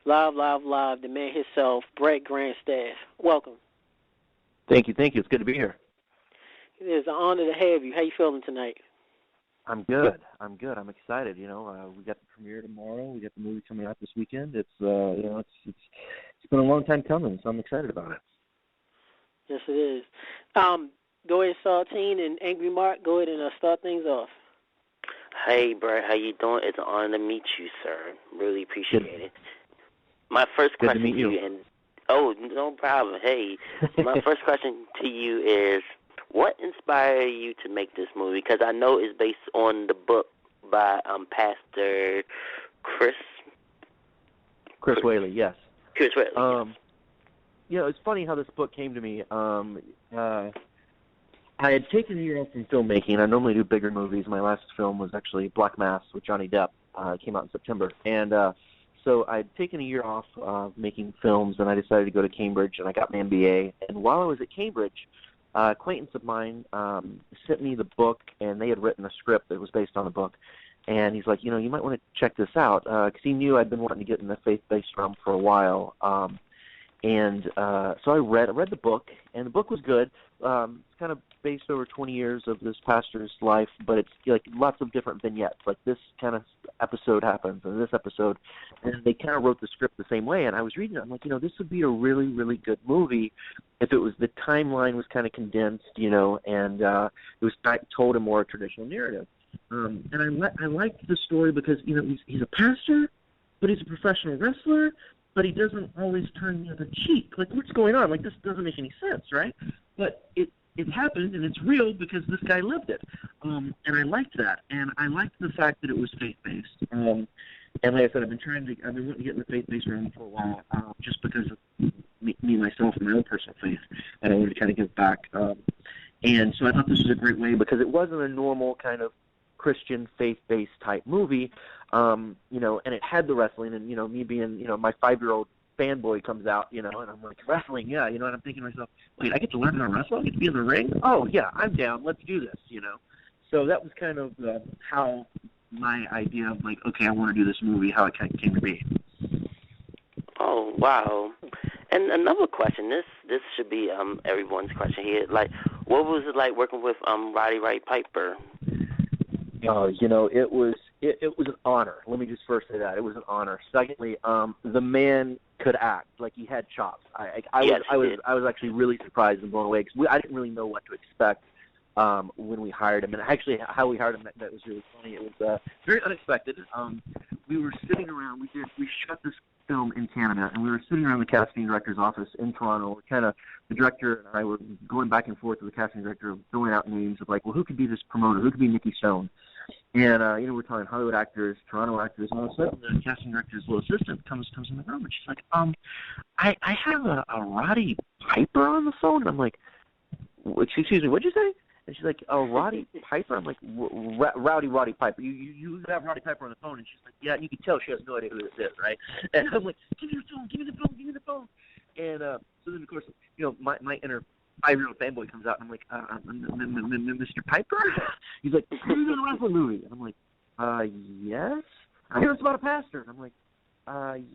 Live, live, live, the man himself, Brett Granstaff. Welcome. Thank you. It's good to be here. It is an honor to have you. How you feeling tonight? I'm good. I'm excited. We got the premiere tomorrow. We got the movie coming out this weekend. It's it's been a long time coming, so I'm excited about it. Yes, it is. Go ahead, Saltine and Angry Mark. Go ahead and start things off. Hey, Brett, how you doing? It's an honor to meet you, sir. Really appreciate it. My first question to you, no problem. Hey, my first question to you is, what inspired you to make this movie? Because I know it's based on the book by Pastor Chris Whaley. Yes. Chris Whaley. It's funny how this book came to me. I had taken a year off from filmmaking. I normally do bigger movies. My last film was actually Black Mass with Johnny Depp. It came out in September. And so I'd taken a year off making films, and I decided to go to Cambridge, and I got my MBA. And while I was at Cambridge, an acquaintance of mine sent me the book, and they had written a script that was based on the book. And he's like, you might want to check this out, because he knew I'd been wanting to get in the faith-based realm for a while. So I read the book, and the book was good. It's kind of based over 20 years of this pastor's life, but it's like lots of different vignettes. Like this kind of episode happens, and this episode, and they kind of wrote the script the same way. And I was reading it, I'm like, this would be a really, really good movie if it was, the timeline was kind of condensed, and it was told in more traditional narrative. And I liked the story because he's a pastor, but he's a professional wrestler. But he doesn't always turn the other cheek. Like, what's going on? Like, this doesn't make any sense, right? But it happened, and it's real because this guy lived it. And I liked that. And I liked the fact that it was faith-based. And like I said, I've been wanting to get in the faith-based realm for a while, just because of me, myself, and my own personal faith. And I wanted to kind of give back. And so I thought this was a great way because it wasn't a normal kind of Christian faith-based type movie. And it had the wrestling, and me being, my 5-year-old fanboy comes out, and I'm like, wrestling, yeah, and I'm thinking to myself, wait, I get to learn how to wrestle? I get to be in the ring? Oh yeah, I'm down. Let's do this, So that was kind of how my idea of like, okay, I want to do this movie, how it kind of came to be. Oh wow! And another question. This should be everyone's question here. Like, what was it like working with Roddy Piper? It was an honor. Let me just first say that it was an honor. Secondly, the man could act. Like, he had chops. I was actually really surprised and blown away because I didn't really know what to expect when we hired him. And actually, how we hired him, that was really funny. It was very unexpected. We were sitting around. We shot this film in Canada, and we were sitting around the casting director's office in Toronto. The director and I were going back and forth with the casting director, throwing out names of like, well, who could be this promoter? Who could be Nikki Stone? And we're talking Hollywood actors, Toronto actors, and all of a sudden the casting director's little assistant comes in the room, and she's like, I have a Roddy Piper on the phone. And I'm like, excuse me, what'd you say? And she's like, Roddy Piper? I'm like, Roddy Piper. You have Roddy Piper on the phone. And she's like, yeah, you can tell she has no idea who this is, right? And I'm like, give me the phone. And so then, of course, my inner 5-year-old fanboy comes out, and I'm like, Mr. Piper? He's like, are you doing a wrestling movie? And I'm like, yes. I hear it's about a pastor. And I'm like,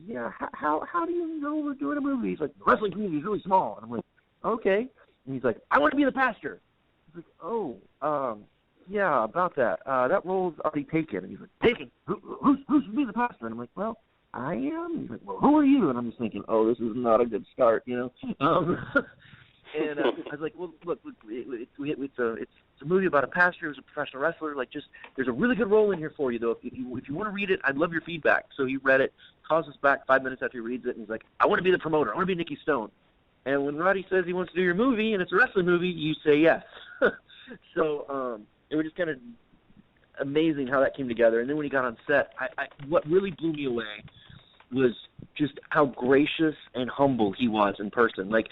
yeah, how do you know we're doing a movie? He's like, the wrestling community is really small. And I'm like, okay. And he's like, I want to be the pastor. He's like, oh, yeah, about that. That role's already taken. And he's like, taken? Who's to be the pastor? And I'm like, well, I am. He's like, well, who are you? And I'm just thinking, oh, this is not a good start, And I was like, well, look, it's a movie about a pastor who's a professional wrestler. Like, just, there's a really good role in here for you, though. If you want to read it, I'd love your feedback. So he read it, calls us back 5 minutes after he reads it, and he's like, I want to be the promoter. I want to be Nikki Stone. And when Roddy says he wants to do your movie, and it's a wrestling movie, you say yes. So it was just kind of amazing how that came together. And then when he got on set, what really blew me away was just how gracious and humble he was in person. Like,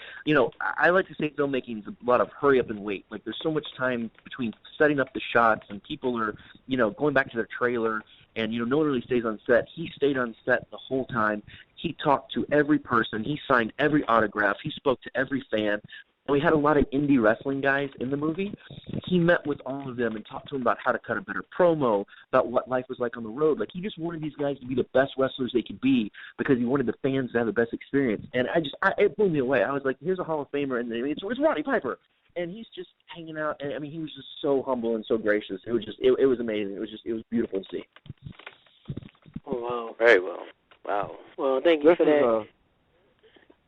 I like to say filmmaking is a lot of hurry up and wait. Like, there's so much time between setting up the shots, and people are, going back to their trailer, and, no one really stays on set. He stayed on set the whole time. He talked to every person. He signed every autograph. He spoke to every fan. and we had a lot of indie wrestling guys in the movie. He met with all of them and talked to them about how to cut a better promo, about what life was like on the road. Like, he just wanted these guys to be the best wrestlers they could be because he wanted the fans to have the best experience. And it blew me away. I was like, here's a Hall of Famer, and it's Roddy Piper. And he's just hanging out, and I mean, he was just so humble and so gracious. It was just, it was amazing. It was beautiful to see. Oh, wow. Very well. Wow. Well, thank you for that.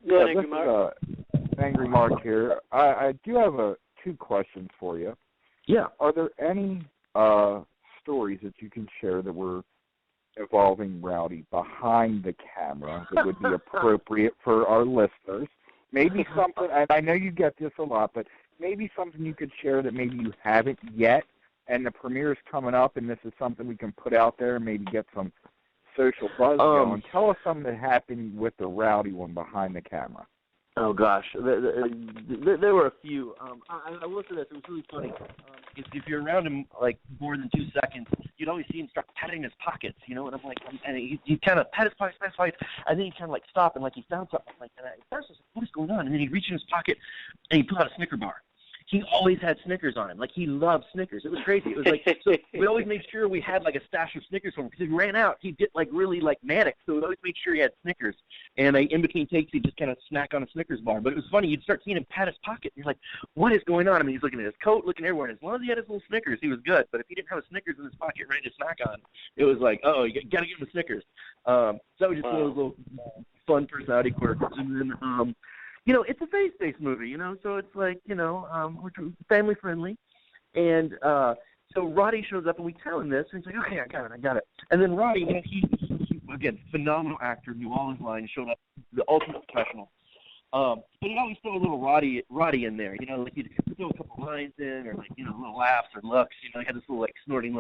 Go ahead, Angry Mark. Angry Mark here. I do have two questions for you. Yeah. Are there any stories that you can share that were involving Rowdy behind the camera that would be appropriate for our listeners? Maybe something, and I know you get this a lot, but maybe something you could share that maybe you haven't yet, and the premiere is coming up, and this is something we can put out there and maybe get some social buzz going. Tell us something that happened with the Rowdy one behind the camera. Oh, gosh. There were a few. I will say this. It was really funny. If you're around him, like, more than 2 seconds, you'd always see him start patting his pockets, you know? And I'm like, and he kind of pat his pockets, and then he kind of, like, stop, and, like, he found something. Like, and at first I was like, what is going on? And then he'd reach in his pocket, and he'd pull out a Snicker bar. He always had Snickers on him. Like, he loved Snickers. It was crazy. It was like, so we always made sure we had, like, a stash of Snickers for him. Because if he ran out, he'd get, like, really, like, manic. So we always made sure he had Snickers. And in between takes, he'd just kind of snack on a Snickers bar. But it was funny. You'd start seeing him pat his pocket. And you're like, what is going on? I mean, he's looking at his coat, looking everywhere. And as long as he had his little Snickers, he was good. But if he didn't have a Snickers in his pocket ready to snack on, it was like, oh, you got to give him a Snickers. So that was just one of those little fun personality quirks. And then, you know, it's a faith-based movie, you know, so it's like, you know, we're family-friendly. And so Roddy shows up, and we tell him this, and he's like, okay, I got it. And then Roddy, you know, he again, phenomenal actor, knew all his lines, showed up, the ultimate professional. But he'd always throw a little Roddy in there, you know, like he'd throw a couple lines in, or like, you know, little laughs or looks, you know, he had this little, like, snorting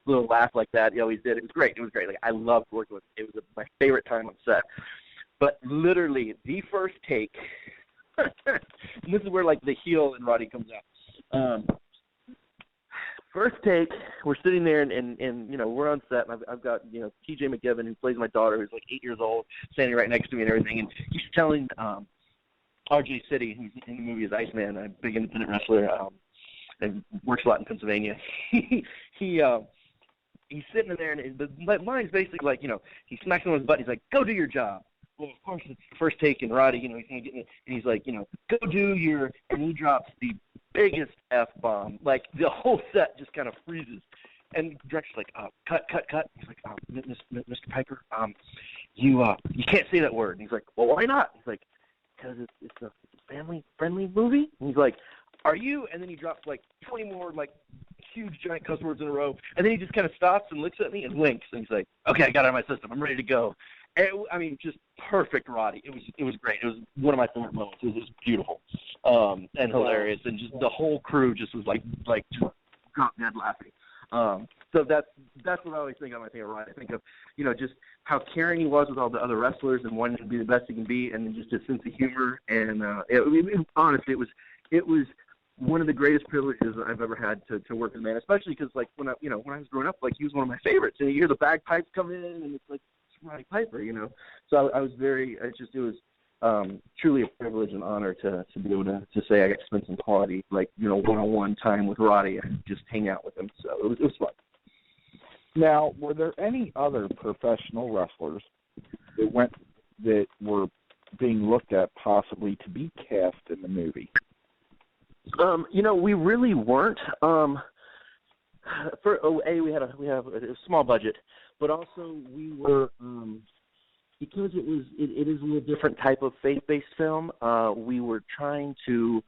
little laugh like that. He always did. It was great. Like, I loved working with him. It was my favorite time on set. But literally, the first take, and this is where, like, the heel in Roddy comes out. First take, we're sitting there, and you know, we're on set, and I've got, you know, T.J. McGivern, who plays my daughter, who's, like, 8 years old, standing right next to me and everything, and he's telling R.J. City, who's in the movie as Iceman, a big independent wrestler, and works a lot in Pennsylvania. He's sitting there, and the line's basically like, you know, he smacks him on his butt, and he's like, go do your job. Well, of course, it's the first take, and Roddy, you know, he's going to get in, and he's like, you know, go do your, and he drops the biggest F-bomb. Like, the whole set just kind of freezes. And the director's like, cut. He's like, Mr. Piper, you can't say that word. And he's like, well, why not? He's like, because it's a family-friendly movie. And he's like, are you? And then he drops, like, 20 more, like, huge giant cuss words in a row. And then he just kind of stops and looks at me and winks. And he's like, okay, I got it out of my system. I'm ready to go. I mean, just perfect Roddy. It was great. It was one of my favorite moments. It was just beautiful and hilarious, and just the whole crew just was like just drop dead laughing. So that's what I always think of when I think of Roddy. I think of, you know, just how caring he was with all the other wrestlers and wanting to be the best he can be, and then just his sense of humor. And honestly, it was one of the greatest privileges I've ever had to work with a man, especially because, like, when I was growing up, like, he was one of my favorites. And you hear the bagpipes come in, and it's like, Roddy Piper, you know. So I was it was truly a privilege and honor to be able to say I got to spend some quality, like, you know, one-on-one time with Roddy and just hang out with him. So it was fun. Now, were there any other professional wrestlers that were being looked at possibly to be cast in the movie? You know, we really weren't. We have a small budget, but also we were because it is a little different type of faith-based film. We were trying to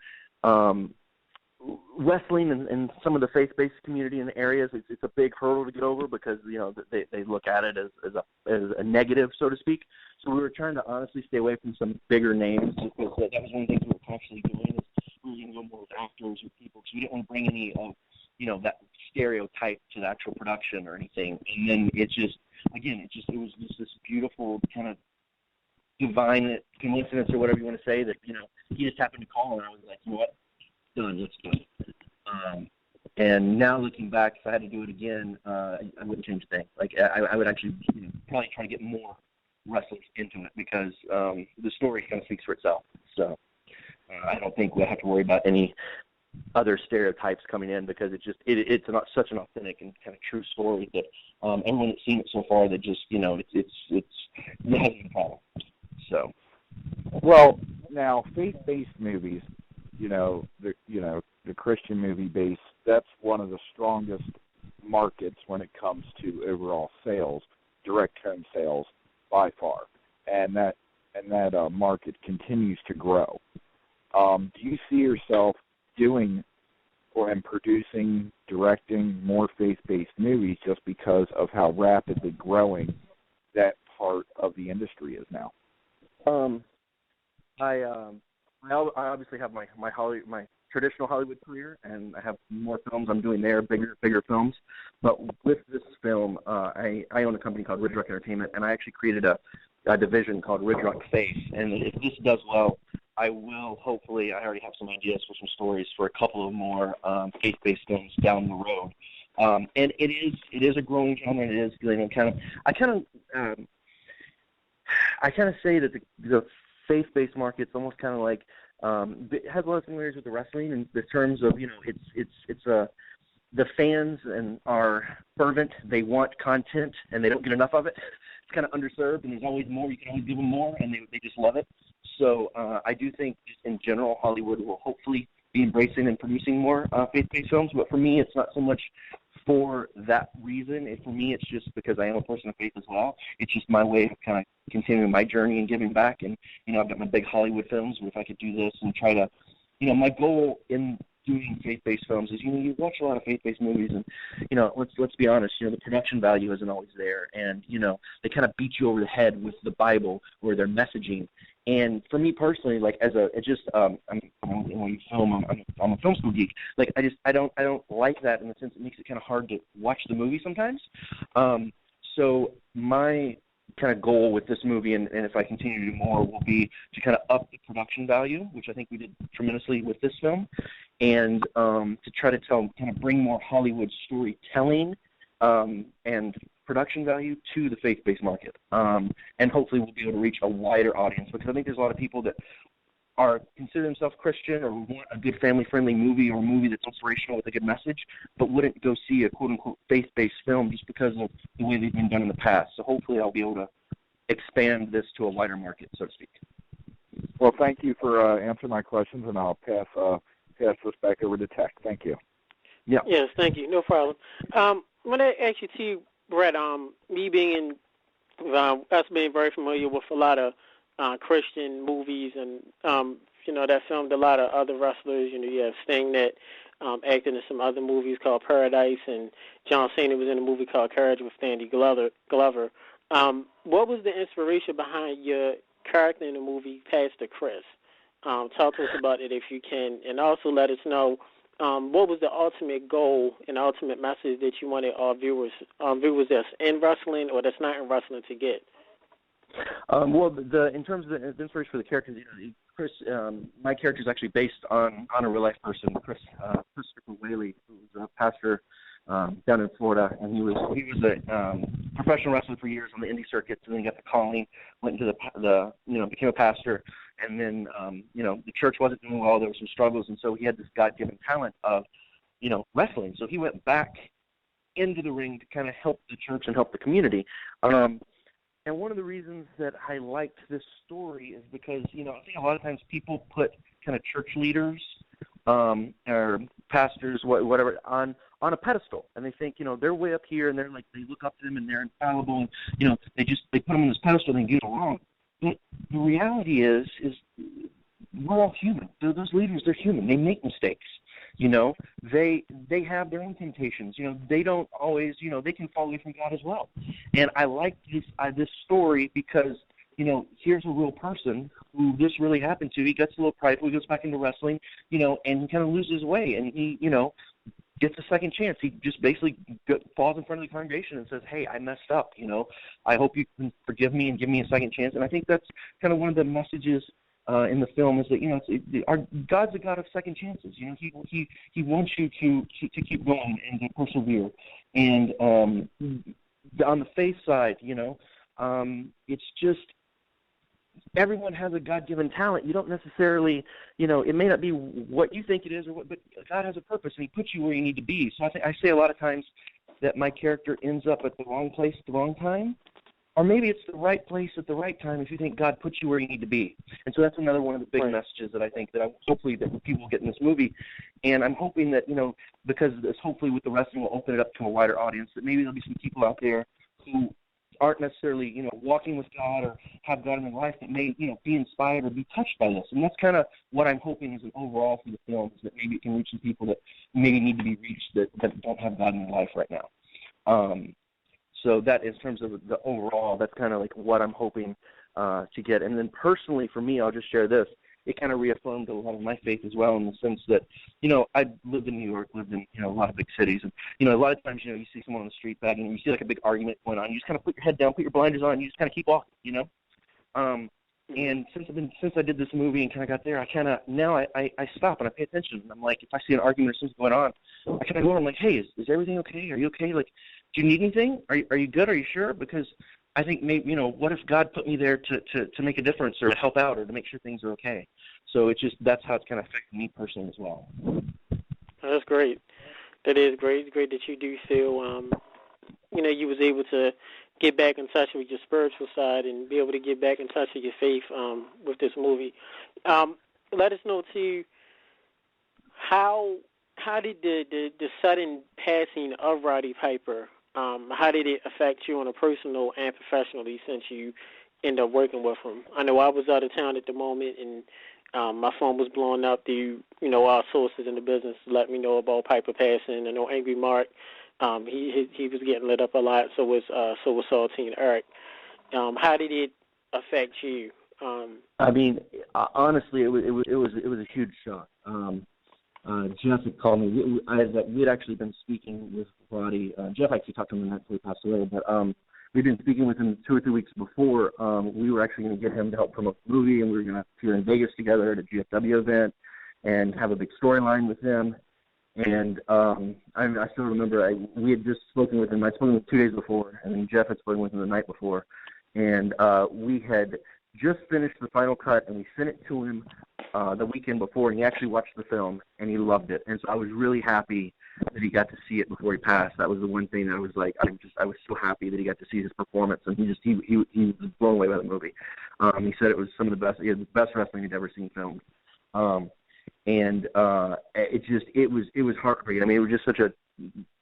wrestling in some of the faith-based community in the areas. It's a big hurdle to get over because, you know, they look at it as a negative, so to speak. So we were trying to honestly stay away from some bigger names because that was one of the things we were constantly doing. We were going to go more with actors or people because we didn't want to bring any of, you know, that stereotype to the actual production or anything. And then it was just this beautiful kind of divine coincidence or whatever you want to say that, you know, he just happened to call and I was like, you know what, done, let's do it. And now looking back, if I had to do it again, I wouldn't change a thing. Like, I would actually, you know, probably try to get more wrestlers into it because the story kind of speaks for itself. So I don't think we'll have to worry about any other stereotypes coming in, because it's not such an authentic and kind of true story that everyone that's seen it so far, that just it hasn't a problem. So, well, now faith-based movies, the Christian movie base, that's one of the strongest markets when it comes to overall sales, direct home sales by far, and that market continues to grow. Do you see yourself doing and producing, directing more faith-based movies just because of how rapidly growing that part of the industry is now? I obviously have my traditional Hollywood career, and I have more films I'm doing there, bigger films. But with this film, I own a company called Ridge Rock Entertainment, and I actually created a division called Ridge Rock Faith. And if this does well, I will hopefully, I already have some ideas for some stories for a couple of more faith-based films down the road. And it is a growing genre. It is, I kind of say that the faith-based market's almost kind of like, it has a lot of similarities with the wrestling in the terms of, it's the fans and are fervent. They want content, and they don't get enough of it. It's kind of underserved, and there's always more. You can always give them more, and they just love it. So I do think, just in general, Hollywood will hopefully be embracing and producing more faith-based films. But for me, it's not so much for that reason. For me, it's just because I am a person of faith as well. It's just my way of kind of continuing my journey and giving back. And, I've got my big Hollywood films where if I could do this and try to, my goal in doing faith-based films is, you watch a lot of faith-based movies and, let's be honest, the production value isn't always there. And, they kind of beat you over the head with the Bible or their messaging. And for me personally, like I'm a film school geek. Like I don't like that in the sense it makes it kind of hard to watch the movie sometimes. So my kind of goal with this movie, and if I continue to do more, will be to kind of up the production value, which I think we did tremendously with this film, and to try to kind of bring more Hollywood storytelling and production value to the faith-based market. And hopefully we'll be able to reach a wider audience, because I think there's a lot of people that consider themselves Christian or want a good family-friendly movie, or a movie that's inspirational with a good message, but wouldn't go see a quote-unquote faith-based film just because of the way they've been done in the past. So hopefully I'll be able to expand this to a wider market, so to speak. Well, thank you for answering my questions, and I'll pass this back over to Tech. Thank you. Yeah. Yes, thank you. No problem. I want to ask you too, Brett, me being us being very familiar with a lot of Christian movies, and that filmed a lot of other wrestlers. You have Sting that acted in some other movies called Paradise, and John Cena was in a movie called Courage with Danny Glover. What was the inspiration behind your character in the movie, Pastor Chris? Talk to us about it if you can, and also let us know what was the ultimate goal and ultimate message that you wanted our viewers that's in wrestling or that's not in wrestling to get. Well, in terms of the inspiration for the characters, Chris, my character is actually based on a real life person, Christopher Whaley, who was a pastor down in Florida, and he was a professional wrestler for years on the indie circuits, and then he got the calling, went into became a pastor, and then the church wasn't doing well. There were some struggles, and so he had this God-given talent of wrestling. So he went back into the ring to kind of help the church and help the community. And one of the reasons that I liked this story is because, I think a lot of times people put kind of church leaders or pastors, whatever, on a pedestal, and they think, they're way up here, and they're like, they look up to them, and they're infallible, and they put them on this pedestal and get along. But the reality is we're all human. Those leaders, they're human. They make mistakes. They have their own temptations. They don't always, they can fall away from God as well. And I like this story because, here's a real person who this really happened to. He gets a little prideful. He goes back into wrestling, and he kind of loses his way. And he, gets a second chance. He just basically falls in front of the congregation and says, hey, I messed up. I hope you can forgive me and give me a second chance. And I think that's kind of one of the messages in the film is that God's a God of second chances. He wants you to keep going and to persevere. And on the faith side, it's just everyone has a God-given talent. You don't necessarily, it may not be what you think it is, but God has a purpose, and He puts you where you need to be. So I say a lot of times that my character ends up at the wrong place at the wrong time, or maybe it's the right place at the right time if you think God puts you where you need to be. And so that's another one of the big messages that I think that hopefully that people get in this movie. And I'm hoping that, because this hopefully with the wrestling will open it up to a wider audience, that maybe there'll be some people out there who aren't necessarily, walking with God or have God in their life that may, be inspired or be touched by this. And that's kind of what I'm hoping is an overall for the film, is that maybe it can reach some people that maybe need to be reached that don't have God in their life right now. So that in terms of the overall, that's kind of like what I'm hoping to get. And then personally for me, I'll just share this. It kind of reaffirmed a lot of my faith as well, in the sense that, I lived in New York, lived in, a lot of big cities. And, a lot of times, you see someone on the street begging, and you see like a big argument going on. You just kind of put your head down, put your blinders on, and you just kind of keep walking, And since I did this movie and kind of got there, I kind of, now I stop and I pay attention. And I'm like, if I see an argument or something going on, I kind of go and I'm like, hey, is everything okay? Are you okay? Like, do you need anything? Are you good? Are you sure? Because I think maybe, what if God put me there to make a difference or to help out or to make sure things are okay? So that's how it's kind of affected me personally as well. That's great. That is great. It's great that you do feel, you was able to get back in touch with your spiritual side and be able to get back in touch with your faith with this movie. Let us know, too, how did the sudden passing of Roddy Piper, how did it affect you on a personal and professionally since you ended up working with him? I know I was out of town at the moment, and my phone was blowing up through, our sources in the business to let me know about Piper passing. I know Angry Mark, he was getting lit up a lot. So was Saltine Eric. How did it affect you? I mean, honestly, it was a huge shock. Jeff had called me. We had actually been speaking with Roddy. Jeff actually talked to him the night before he passed away, but we'd been speaking with him 2 or 3 weeks before. We were actually going to get him to help promote the movie, and we were going to appear in Vegas together at a GFW event and have a big storyline with him. And I still remember we had just spoken with him. I'd spoken with him 2 days before, and then Jeff had spoken with him the night before. And we had just finished the final cut, and we sent it to him the weekend before, and he actually watched the film, and he loved it. And so I was really happy that he got to see it before he passed. That was the one thing that I was like, I was so happy that he got to see his performance, and he was blown away by the movie. He said it was some of the best wrestling he'd ever seen filmed. And it was heartbreaking. I mean, it was just such a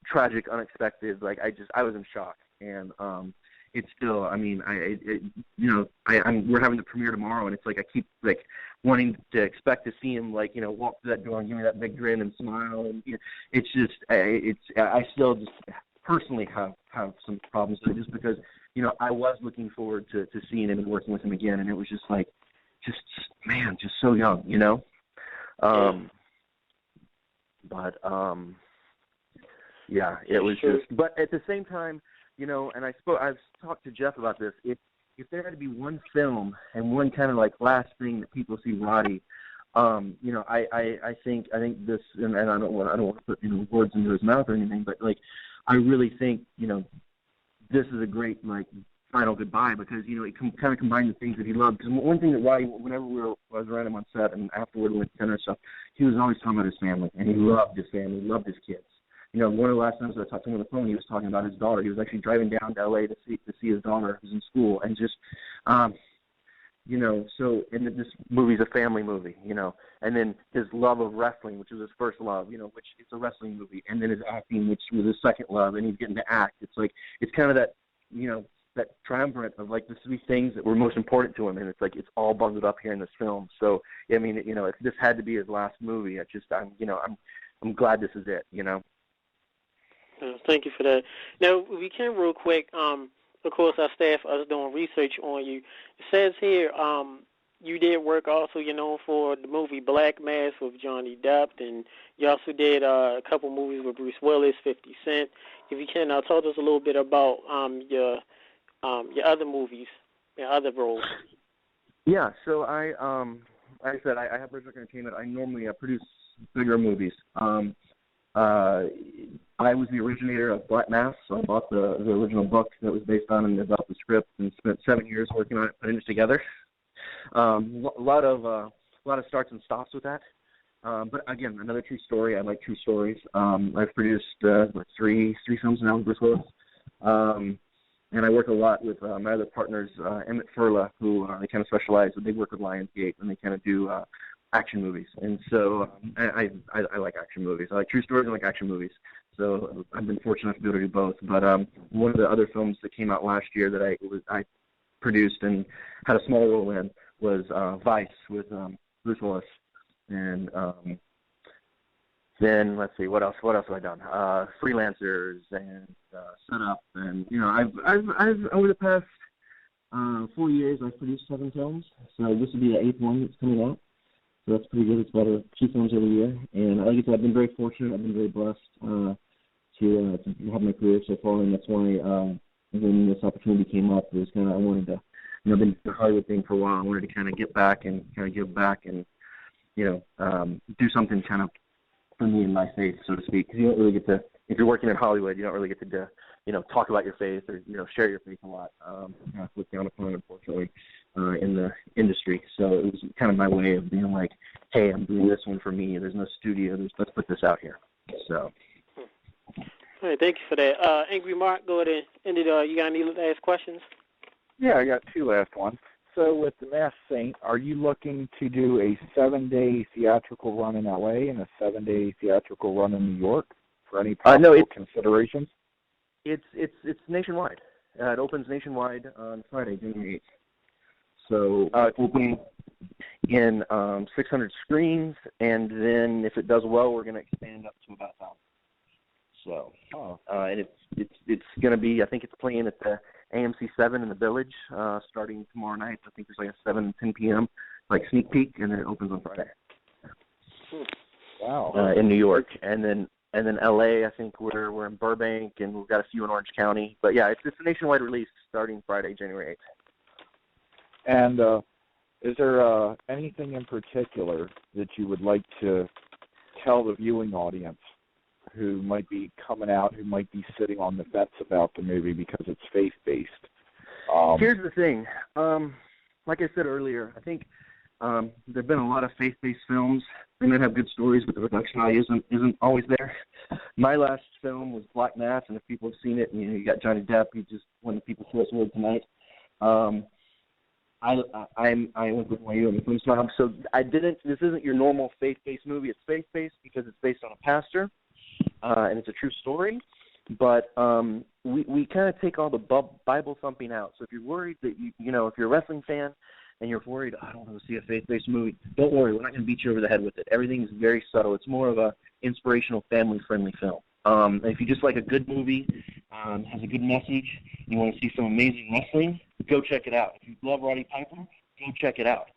tragic, unexpected. Like I was in shock, and it's still. I mean, we're having the premiere tomorrow, and it's like I keep like wanting to expect to see him like walk through that door and give me that big grin and smile, and it's just I still just personally have some problems with it just because I was looking forward to seeing him and working with him again, and it was just like just so young, yeah, it was just, but at the same time, and I've talked to Jeff about this, if there had to be one film and one kind of like last thing that people see Roddy, I think this, and I don't want to put words into his mouth or anything, but like, I really think, this is a great like final goodbye because, it kind of combined the things that he loved. Because one thing that Roddy, whenever I was around him on set and afterward we went to dinner and stuff, he was always talking about his family, and he loved his family, he loved his kids. One of the last times I talked to him on the phone, he was talking about his daughter. He was actually driving down to L.A. to see his daughter who's in school, and just, so, and this movie's a family movie, and then his love of wrestling, which was his first love, which it's a wrestling movie, and then his acting, which was his second love, and he's getting to act. It's like, it's kind of that, that triumvirate of like the three things that were most important to him, and it's like it's all bundled up here in this film. So, I mean, if this had to be his last movie, I'm glad this is it, Thank you for that. Now, we can real quick, of course, our staff is doing research on you. It says here you did work also, for the movie Black Mass with Johnny Depp, and you also did a couple movies with Bruce Willis, 50 Cent. If you can, talk to us a little bit about your other movies, your other roles. Yeah, so like I said, I have Bridge Entertainment. I normally produce bigger movies. I was the originator of Black Mass, so I bought the original book that was based on and developed the script and spent 7 years working on it, putting it together. A lot of starts and stops with that. But again, another true story. I like true stories. I've produced three films now with Bruce Willis. And I work a lot with my other partners, Emmett Furla, who they kind of specialize. They work with Lionsgate, and they kind of do action movies. And so I like action movies. I like true stories and I like action movies. So I've been fortunate enough to be able to do both. But one of the other films that came out last year that I produced and had a small role in was Vice with Bruce Willis. And then let's see, what else have I done? Freelancers and Setup, and I've over the past 4 years I've produced 7 films. So this will be the 8th one that's coming out. So that's pretty good. It's about 2 films every year, and like I said, I've been very fortunate. I've been very blessed to have my career so far, and that's why when this opportunity came up, it was kind of I wanted to, I've been the Hollywood thing for a while. I wanted to kind of get back and kind of give back and do something kind of for me and my faith, so to speak. Because you don't really get to, if you're working in Hollywood, you don't really get to, talk about your faith or, share your faith a lot. It's looked down upon, unfortunately, in the industry. So it was kind of my way of being like, hey, I'm doing this one for me. There's no studio. Let's put this out here. So. All right, thank you for that. Angry Mark, go ahead and you got any last questions? Yeah, I got 2 last ones. So with The Masked Saint, are you looking to do a 7-day theatrical run in L.A. and a 7-day theatrical run in New York for any possible considerations? It's nationwide. It opens nationwide on Friday, January 8th. So it's opening in 600 screens, and then if it does well, we're going to expand up to about 1,000. So, and it's going to be, I think it's playing at the AMC 7 in the Village starting tomorrow night. I think there's like a 7-10 p.m. like sneak peek, and then it opens on Friday. Wow. In New York, and then LA. I think we're in Burbank, and we've got a few in Orange County. But yeah, it's a nationwide release starting Friday, January 8th. And is there anything in particular that you would like to tell the viewing audience who might be coming out, who might be sitting on the fence about the movie because it's faith-based? Here's the thing. Like I said earlier, I think there have been a lot of faith-based films. They might have good stories, but the production value isn't always there. My last film was Black Mass, and if people have seen it, and you got Johnny Depp, he just won the People's Choice Award tonight. I went with NYU. I'm a film snob, so this isn't your normal faith-based movie. It's faith-based because it's based on a pastor. And it's a true story, but we kind of take all the Bible thumping out. So if you're worried that if you're a wrestling fan and you're worried, I don't want to see a faith-based movie, don't worry, we're not going to beat you over the head with it. Everything's very subtle. It's more of a inspirational, family-friendly film. If you just like a good movie, has a good message, you want to see some amazing wrestling, go check it out. If you love Roddy Piper, go check it out.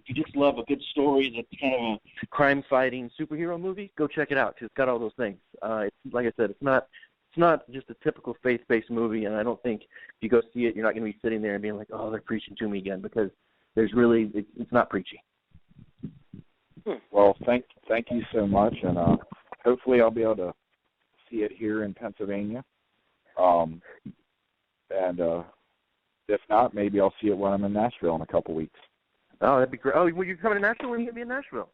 If you just love a good story that's kind of a crime-fighting superhero movie, go check it out because it's got all those things. It's like I said, it's not just a typical faith-based movie, and I don't think if you go see it, you're not going to be sitting there and being like, oh, they're preaching to me again, because it's not preachy. Well, thank you so much, and hopefully I'll be able to see it here in Pennsylvania. And if not, maybe I'll see it when I'm in Nashville in a couple weeks. Oh, that'd be great. Oh, well, you're coming to Nashville? When are you going to be in Nashville?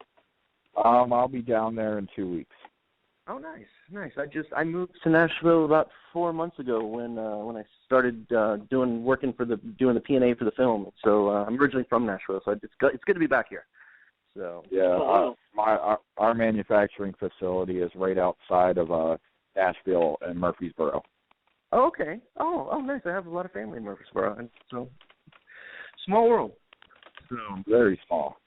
I'll be down there in 2 weeks. Oh, nice. I moved to Nashville about 4 months ago when I started doing the P&A for the film. So I'm originally from Nashville, so it's good to be back here. So yeah, our manufacturing facility is right outside of Nashville and Murfreesboro. Oh, okay. Oh, nice. I have a lot of family in Murfreesboro, and so small world. So very small.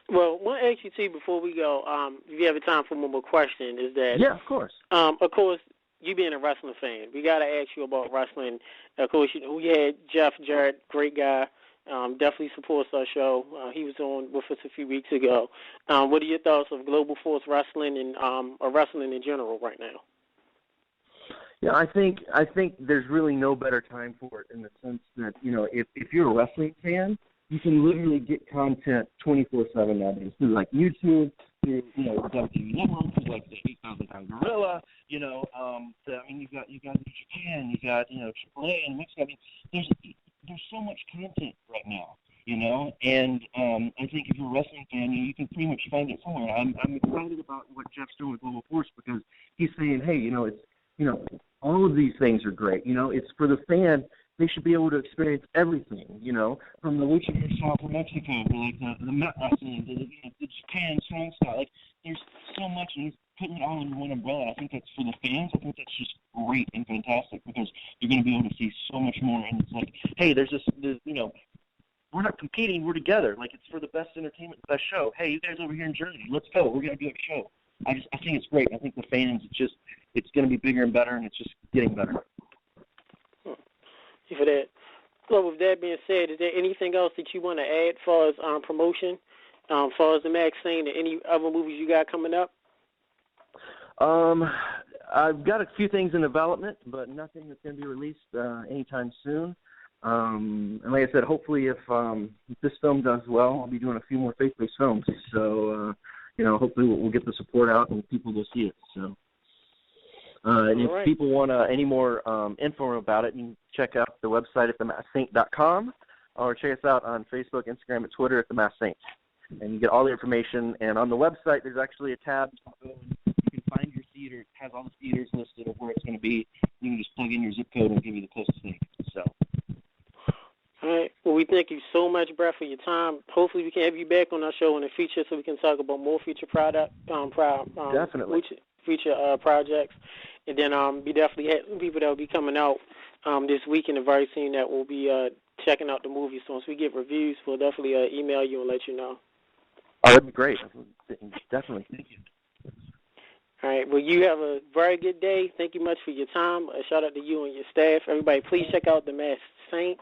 Well, I want to ask you, too, before we go, if you have time for one more question, is that... Yeah, of course. Of course, you being a wrestling fan, we got to ask you about wrestling. Of course, we had Jeff Jarrett, great guy, definitely supports our show. He was on with us a few weeks ago. What are your thoughts of Global Force Wrestling and or wrestling in general right now? Yeah, I think there's really no better time for it in the sense that, if you're a wrestling fan, you can literally get content 24/7 nowadays through like YouTube, through WWE Network, through like the 8,000-pound gorilla. You got New Japan, you got AAA and Mexico. I mean, there's so much content right now, and I think if you're a wrestling fan, you can pretty much find it somewhere. I'm excited about what Jeff's doing with Global Force because he's saying, hey, it's all of these things are great. It's for the fan. They should be able to experience everything, from the lucha style from Mexico to like the Met wrestling to the Japan strong style. Like there's so much, and he's putting it all under one umbrella. I think that's for the fans. I think that's just great and fantastic because you're going to be able to see so much more. And it's like, hey, there's we're not competing, we're together. Like it's for the best entertainment, the best show. Hey, you guys over here in Jersey, let's go. We're going to do a show. I think it's great. I think the fans, it's going to be bigger and better, and it's just getting better. For that. So with that being said, is there anything else that you want to add as far as promotion, as far as the Max Saint, or any other movies you got coming up? I've got a few things in development, but nothing that's going to be released anytime soon. And like I said, hopefully if this film does well, I'll be doing a few more faith-based films. So, hopefully we'll get the support out and people will see it. So. And if people want any more info about it, you can check out the website at themasksaint.com or check us out on Facebook, Instagram, and Twitter at The Masked Saint. And you get all the information. And on the website, there's actually a tab. You can find your theater. It has all the theaters listed of where it's going to be. You can just plug in your zip code and it'll give you the closest thing. So. All right. Well, we thank you so much, Brett, for your time. Hopefully we can have you back on our show in the future so we can talk about more future Definitely. Future projects. And then we definitely have people that will be coming out this weekend and very soon that will be checking out the movie. So once we get reviews, we'll definitely email you and let you know. Oh, that'd be great. Definitely. Thank you. All right. Well, you have a very good day. Thank you much for your time. A shout out to you and your staff. Everybody, please check out The Masked Saint.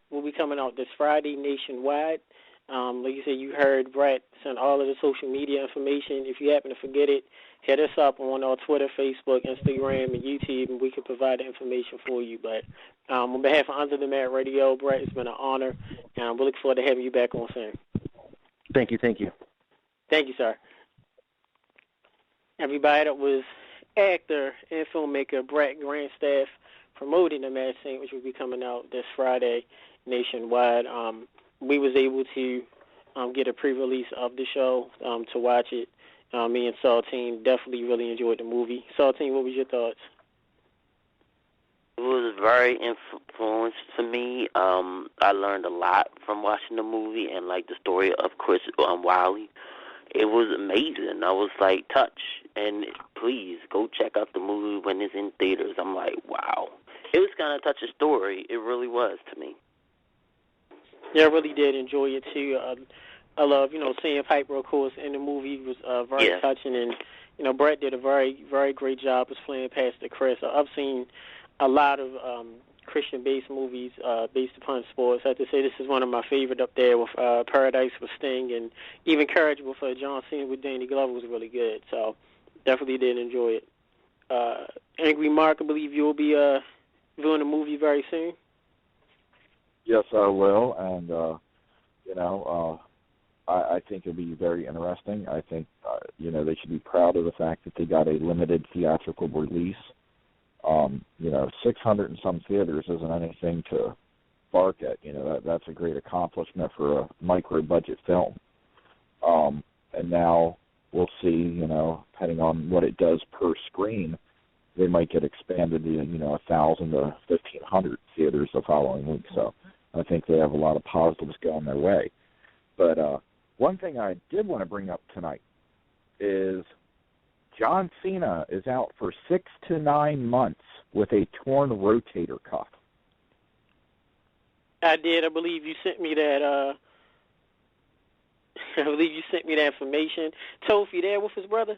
We'll be coming out this Friday nationwide. Like you said, you heard Brett send all of the social media information. If you happen to forget it, hit us up on our Twitter, Facebook, Instagram, and YouTube, and we can provide the information for you. But on behalf of Under the Mat Radio, Brett, it's been an honor, and we look forward to having you back on soon. Thank you. Thank you, sir. Everybody, that was actor and filmmaker Brett Granstaff promoting The Masked Saint, which will be coming out this Friday nationwide. We was able to get a pre-release of the show to watch it. Me and Saltine definitely really enjoyed the movie. Saltine, what was your thoughts? It was very influential to me. I learned a lot from watching the movie and like the story of Chris Wiley. It was amazing. I was like touched. And please go check out the movie when it's in theaters. I'm like, wow. It was kind of touch a story. It really was to me. Yeah, I really did enjoy it too. I love, seeing Piper, of course, in the movie was very touching, and Brett did a very, very great job as playing Pastor Chris. I've seen a lot of Christian-based movies based upon sports. I have to say this is one of my favorite up there with Paradise with Sting, and even Courage with John Cena with Danny Glover was really good. So definitely did enjoy it. Angry Mark, I believe you'll be viewing the movie very soon. Yes, I will, and I think it'll be very interesting. I think they should be proud of the fact that they got a limited theatrical release. 600 and some theaters isn't anything to bark at. That's a great accomplishment for a micro-budget film. And now we'll see. Depending on what it does per screen, they might get expanded to 1,000 to 1,500 theaters the following week. So I think they have a lot of positives going their way. But one thing I did want to bring up tonight is John Cena is out for 6 to 9 months with a torn rotator cuff. I did. I believe you sent me that. I believe you sent me that information. Toph, you there with his brother?